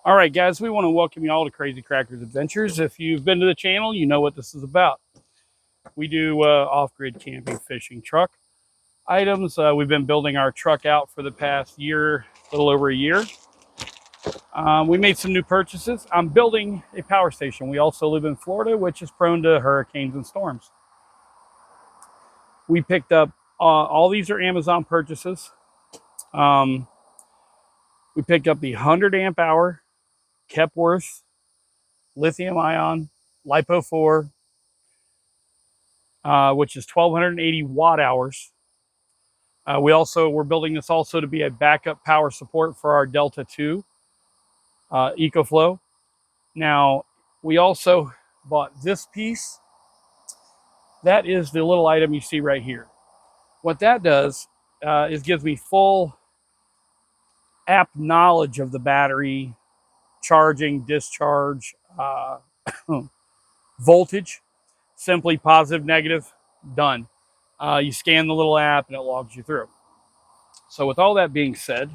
All right, guys, we want to welcome you all to Crazy Crackers Adventures. If you've been to the channel, you know what this is about. We do off-grid camping, fishing, truck items. We've been building our truck out for the past year, a little over a year. We made some new purchases. I'm building a power station. We also live in Florida, which is prone to hurricanes and storms. We picked up, all these are Amazon purchases. We picked up the 100 amp hour KEPWORTH lithium ion LiPo4, which is 1280 watt hours. We're building this also to be a backup power support for our Delta 2 EcoFlow. Now, we also bought this piece. That is the little item you see right here. What that does is gives me full app knowledge of the battery, charging, discharge, voltage, simply positive, negative, done. You scan the little app and it logs you through. So with all that being said,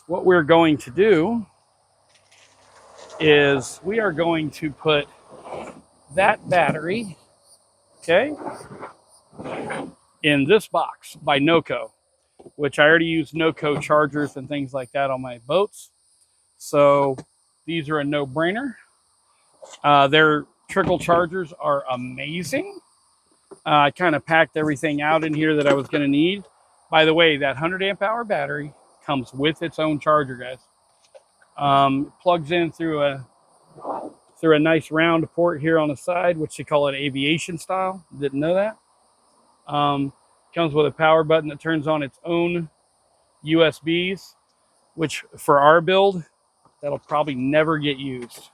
what we're going to do is we are going to put that battery, okay, in this box by NOCO, which I already use NOCO chargers and things like that on my boats. So these are a no-brainer. Their trickle chargers are amazing. I kind of packed everything out in here that I was going to need. By the way, that 100 amp hour battery comes with its own charger, guys. Plugs in through a nice round port here on the side, which they call it aviation style. Didn't know that. Comes with a power button that turns on its own USBs, which for our build, that'll probably never get used.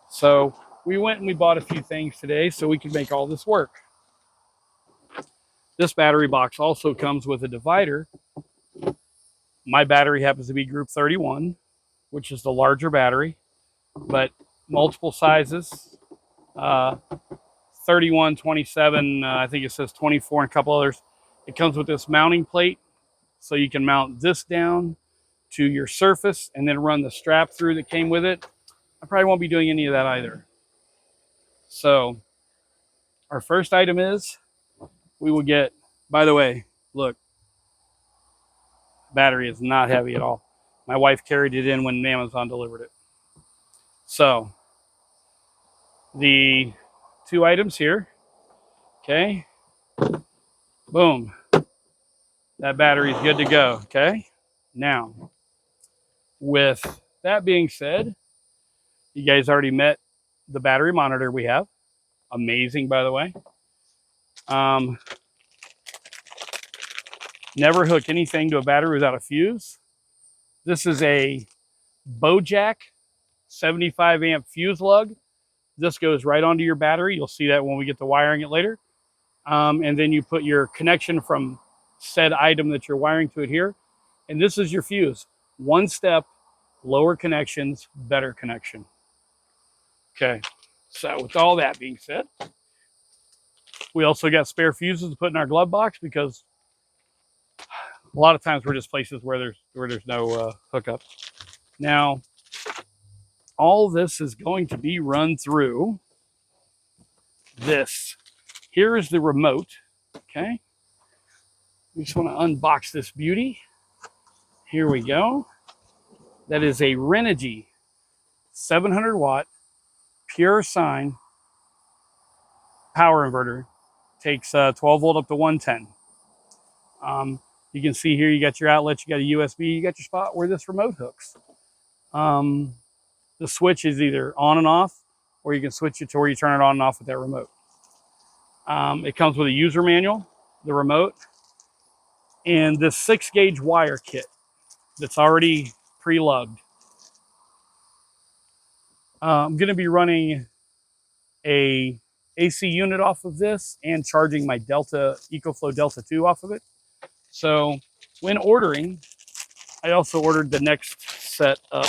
So we went and we bought a few things today so we could make all this work. This battery box also comes with a divider. My battery happens to be group 31, which is the larger battery, but multiple sizes, 31, 27, I think it says 24 and a couple others. It comes with this mounting plate, so you can mount this down to your surface and then run the strap through that came with it. I probably won't be doing any of that either. So our first item is we will get, by the way, look, battery is not heavy at all. My wife carried it in when Amazon delivered it. So the two items here, okay, boom, that battery is good to go. Okay, now with that being said, you guys already met the battery monitor we have. Amazing, by the way. Never hook anything to a battery without a fuse. This is a BOJACK 75 amp fuse lug. This goes right onto your battery. You'll see that when we get to wiring it later. And then you put your connection from said item that you're wiring to it here. And this is your fuse. One step, lower connections, better connection. Okay, so with all that being said, we also got spare fuses to put in our glove box because a lot of times we're just places where there's no hookup. Now, all this is going to be run through this. Here is the remote, okay? We just want to unbox this beauty. Here we go. That is a RENOGY 700 watt PURE SINE power inverter. Takes 12 volt up to 110. You can see here you got your outlet, you got a USB, you got your spot where this remote hooks. The switch is either on and off, or you can switch it to where you turn it on and off with that remote. It comes with a user manual, the remote, and this 6-gauge wire kit that's already pre-lugged. I'm going to be running a AC unit off of this and charging my Delta EcoFlow Delta 2 off of it. So when ordering, I also ordered the next set of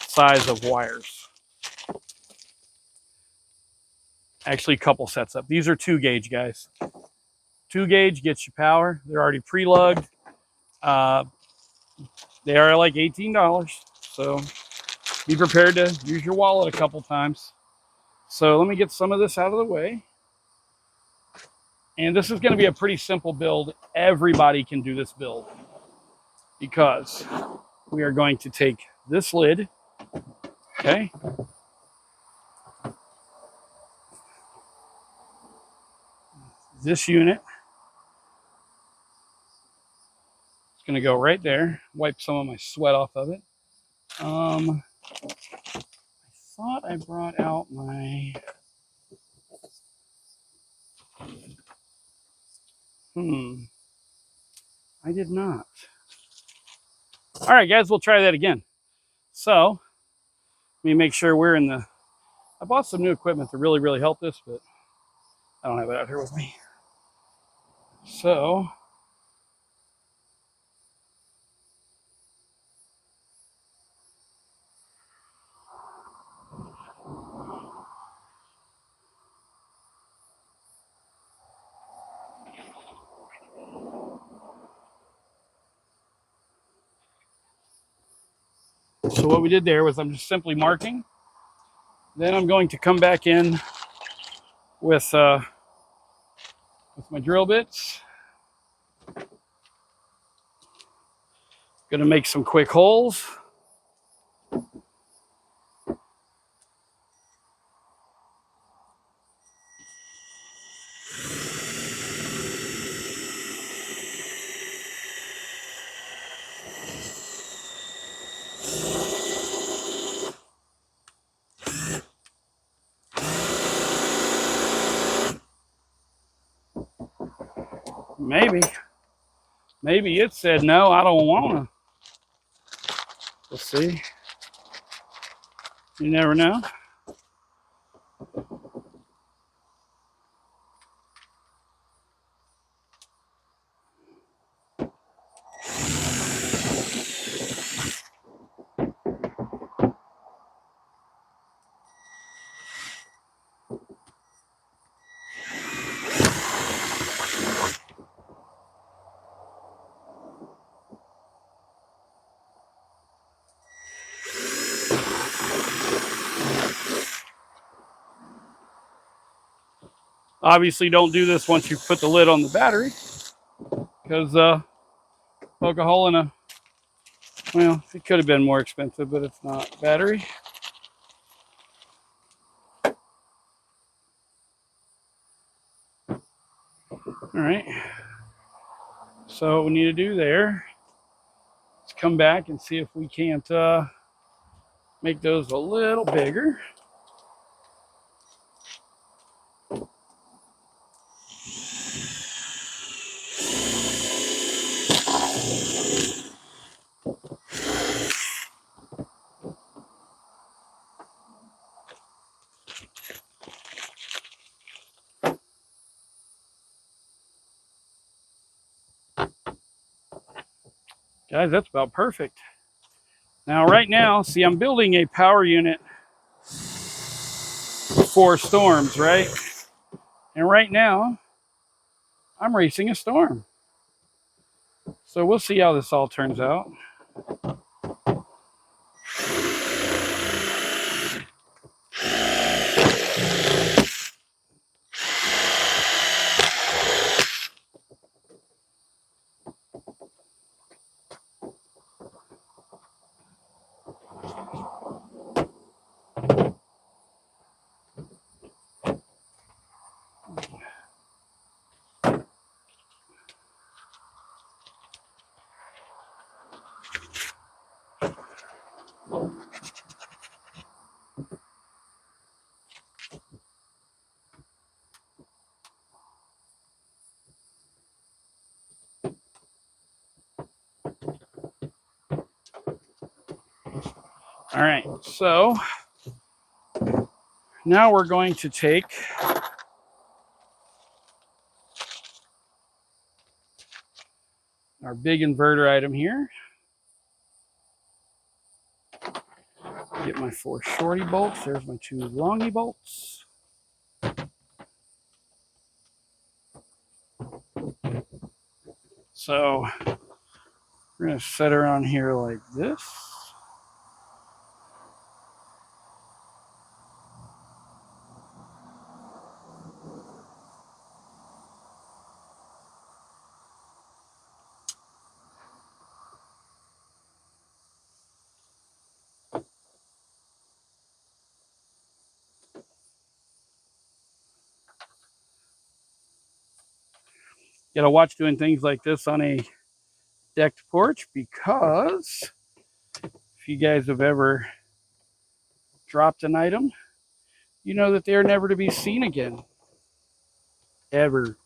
size of wires. Actually, a couple sets up. These are 2-gauge, guys. 2-gauge gets you power. They're already pre-lugged. They are like $18. So be prepared to use your wallet a couple times. So let me get some of this out of the way. And this is going to be a pretty simple build. Everybody can do this build because we are going to take this lid, okay? This unit. It's going to go right there. Wipe some of my sweat off of it. I thought I brought out my... I did not. All right, guys, we'll try that again. So, let me make sure we're in the... I bought some new equipment to really help this, but I don't have it out here with me. So... So what we did there was I'm just simply marking. Then I'm going to come back in with my drill bits. Gonna make some quick holes. Maybe it said no, I don't wanna. Let's see. You never know. Obviously, don't do this once you put the lid on the battery, because poke a hole in a, well, it could have been more expensive, but it's not. Battery. All right. So what we need to do there is come back and see if we can't make those a little bigger. Guys, that's about perfect. Now, right now, see, I'm building a power unit for storms, right? And right now, I'm racing a storm. So we'll see how this all turns out. All right, so now we're going to take our big inverter item here. Get my 4 shorty bolts. There's my 2 longy bolts. So we're going to set her on here like this. Gotta watch doing things like this on a decked porch, because if you guys have ever dropped an item, you know that they're never to be seen again. Ever.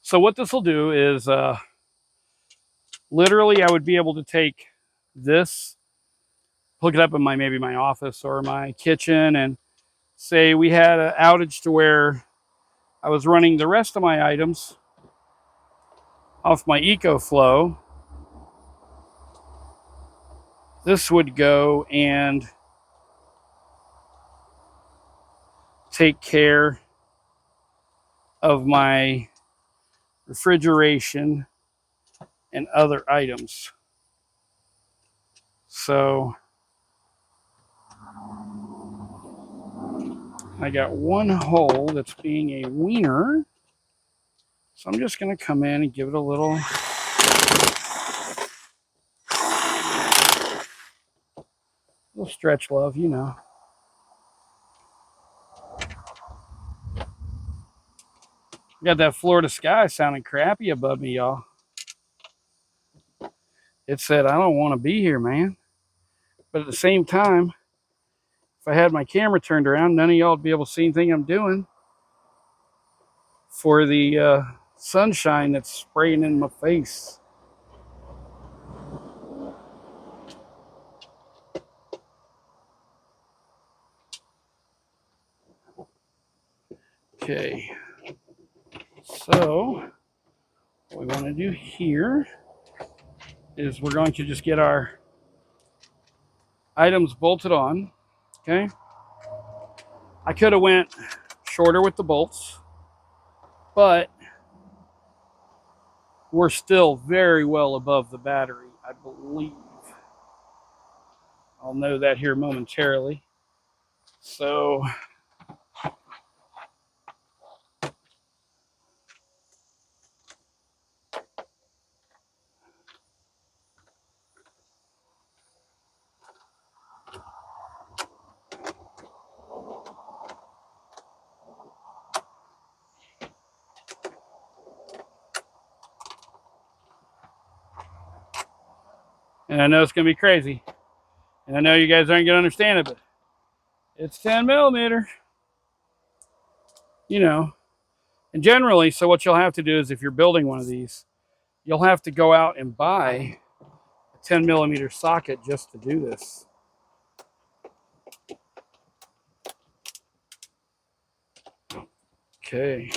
So what this will do is, literally I would be able to take this, hook it up in maybe my office or my kitchen, and say we had an outage to where I was running the rest of my items off my EcoFlow. This would go and take care of my refrigeration and other items. So I got one hole that's being a wiener. So I'm just going to come in and give it a little stretch love, you know. Got that Florida sky sounding crappy above me, y'all. It said, I don't want to be here, man. But at the same time, if I had my camera turned around, none of y'all would be able to see anything I'm doing for the sunshine that's spraying in my face. Okay, so what we want to do here is we're going to just get our items bolted on. Okay, I could have went shorter with the bolts, but we're still very well above the battery, I believe. I'll know that here momentarily. So and I know it's going to be crazy, and I know you guys aren't going to understand it, but it's 10 millimeter, you know. And generally, so what you'll have to do is, if you're building one of these, you'll have to go out and buy a 10 millimeter socket just to do this. Okay.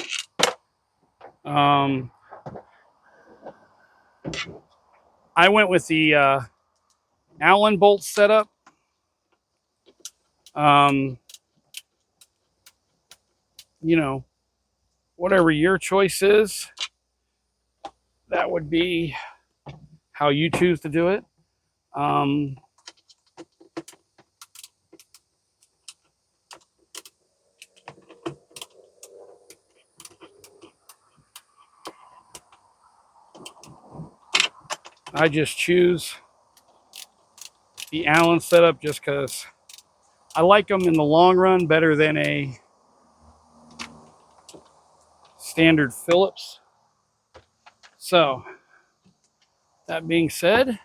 I went with the Allen bolt setup. You know, whatever your choice is, that would be how you choose to do it. I just choose the Allen setup just because I like them in the long run better than a standard Phillips. So, that being said,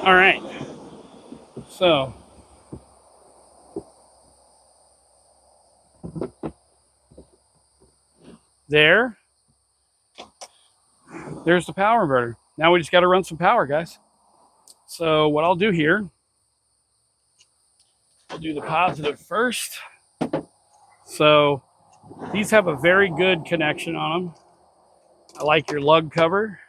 All right. So there's the power inverter. Now we just got to run some power, guys. So what I'll do here, I'll do the positive first. So these have a very good connection on them. I like your lug cover.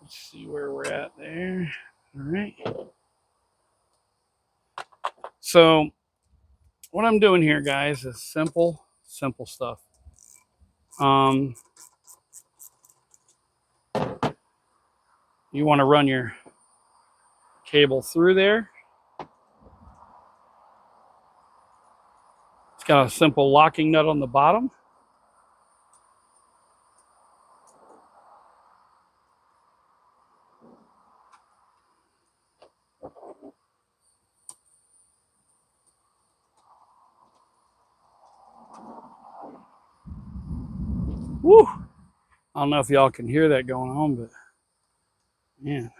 Let's see where we're at there. All right. So what I'm doing here, guys, is simple stuff. You want to run your cable through there. It's got a simple locking nut on the bottom. Woo! I don't know if y'all can hear that going on, but man.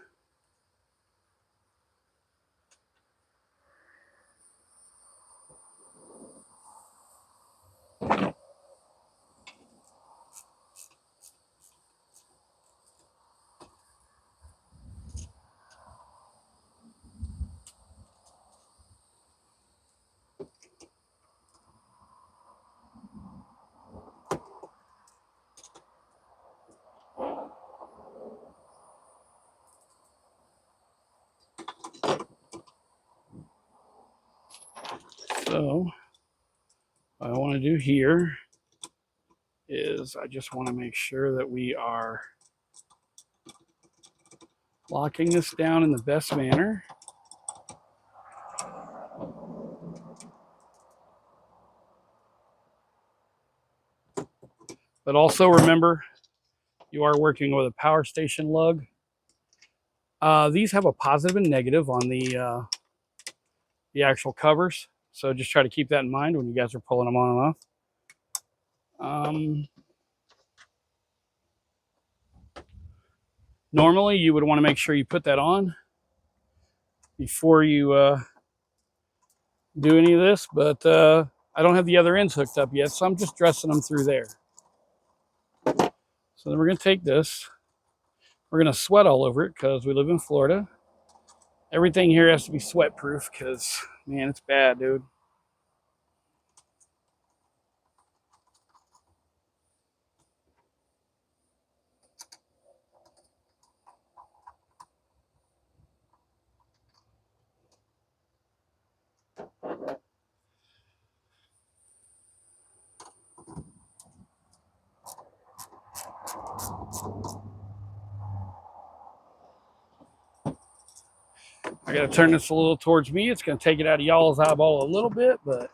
So what I want to do here is I just want to make sure that we are locking this down in the best manner. But also remember, you are working with a power station lug. These have a positive and negative on the actual covers. So just try to keep that in mind when you guys are pulling them on and off. Normally, you would want to make sure you put that on before you do any of this, but I don't have the other ends hooked up yet, so I'm just dressing them through there. So then we're going to take this. We're going to sweat all over it because we live in Florida. Everything here has to be sweat proof because, man, it's bad, dude. I got to turn this a little towards me. It's going to take it out of y'all's eyeball a little bit, but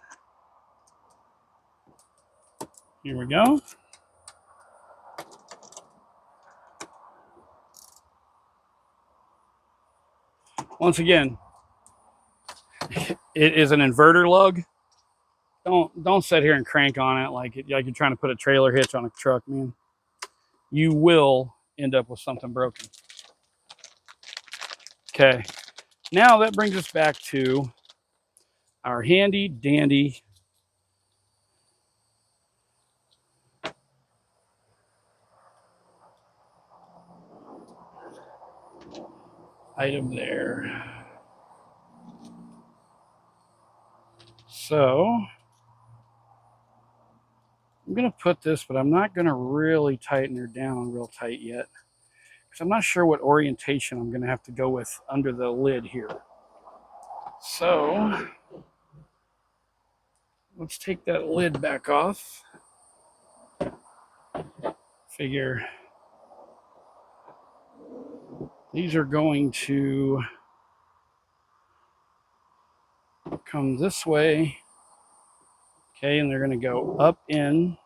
here we go. Once again, it is an inverter lug. Don't sit here and crank on it like you're trying to put a trailer hitch on a truck, man. You will end up with something broken. Okay, now that brings us back to our handy dandy item there. So I'm going to put this, but I'm not going to really tighten her down real tight yet because I'm not sure what orientation I'm going to have to go with under the lid here. So let's take that lid back off. Figure these are going to come this way. Okay, and they're going to go up in.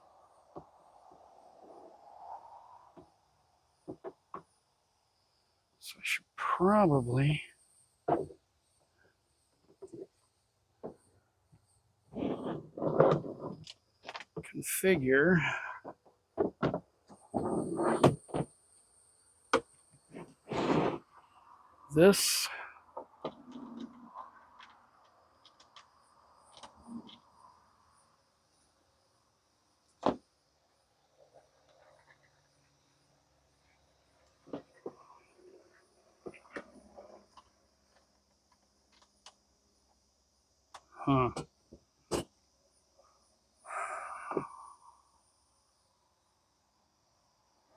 So I should probably figure this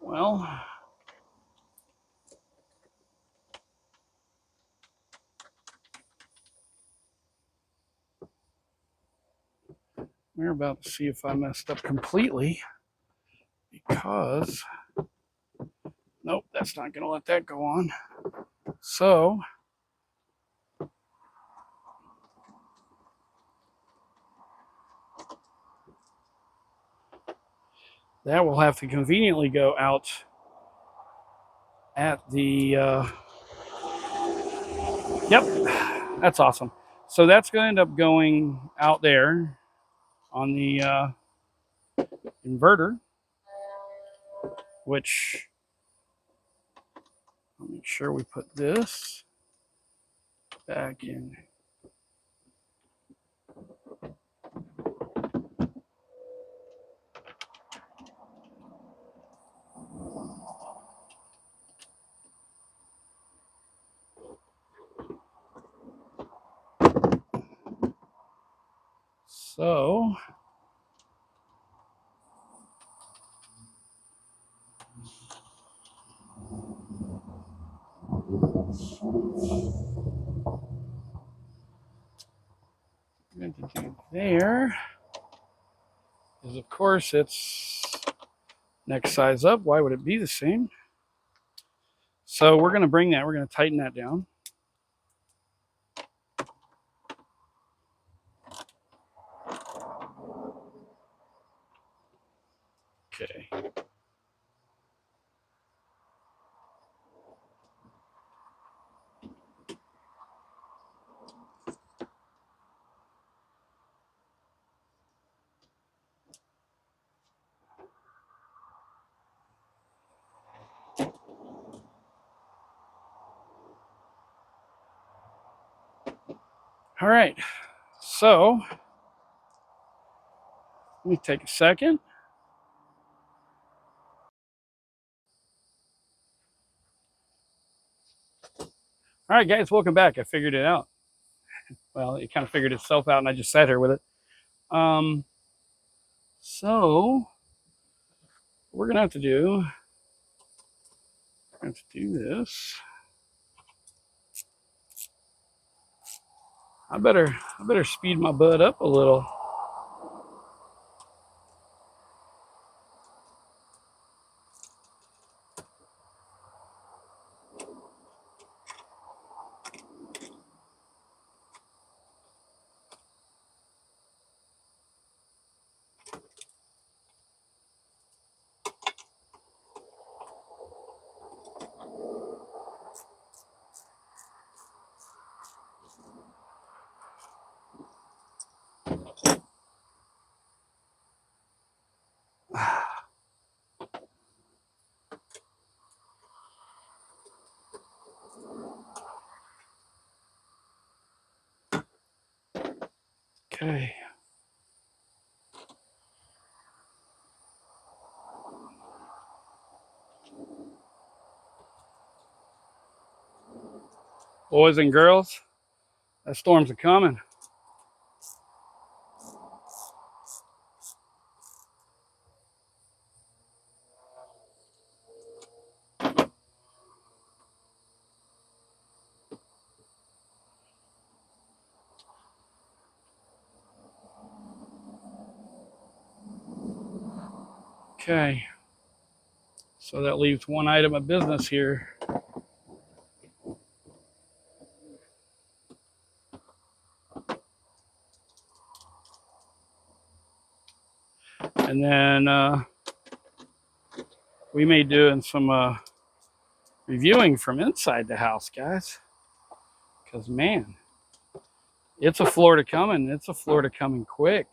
well, we're about to see if I messed up completely, because nope, that's not going to let that go on. So that will have to conveniently go out at the yep, that's awesome. So that's going to end up going out there on the inverter, which I'll make sure we put this back in. So I'm going to do there is, of course, it's next size up. Why would it be the same? So we're going to bring that, we're going to tighten that down. Okay. All right. So let me take a second. All right, guys, welcome back. I figured it out. Well, it kind of figured itself out, and I just sat here with it. So we're gonna have to do this. I better speed my butt up a little. Okay. Boys and girls, that storm's a coming. Okay. So that leaves one item of business here. And then we may do some reviewing from inside the house, guys. Because, man, it's a Florida coming. It's a Florida coming quick.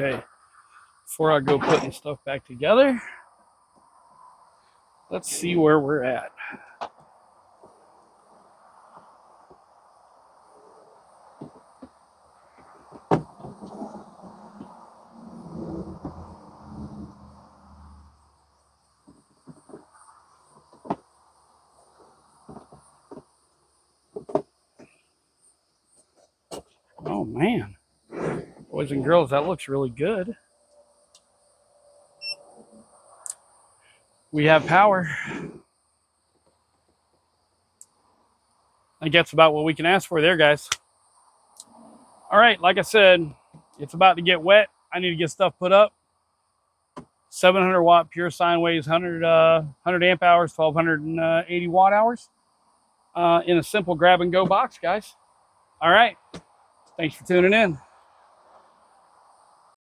Okay, before I go putting stuff back together, let's see where we're at. Oh man, boys and girls, that looks really good. We have power. I think that's about what we can ask for there, guys. All right, like I said, it's about to get wet. I need to get stuff put up. 700 watt pure sine waves, 100 amp hours, 1280 watt hours in a simple grab and go box, guys. All right, thanks for tuning in.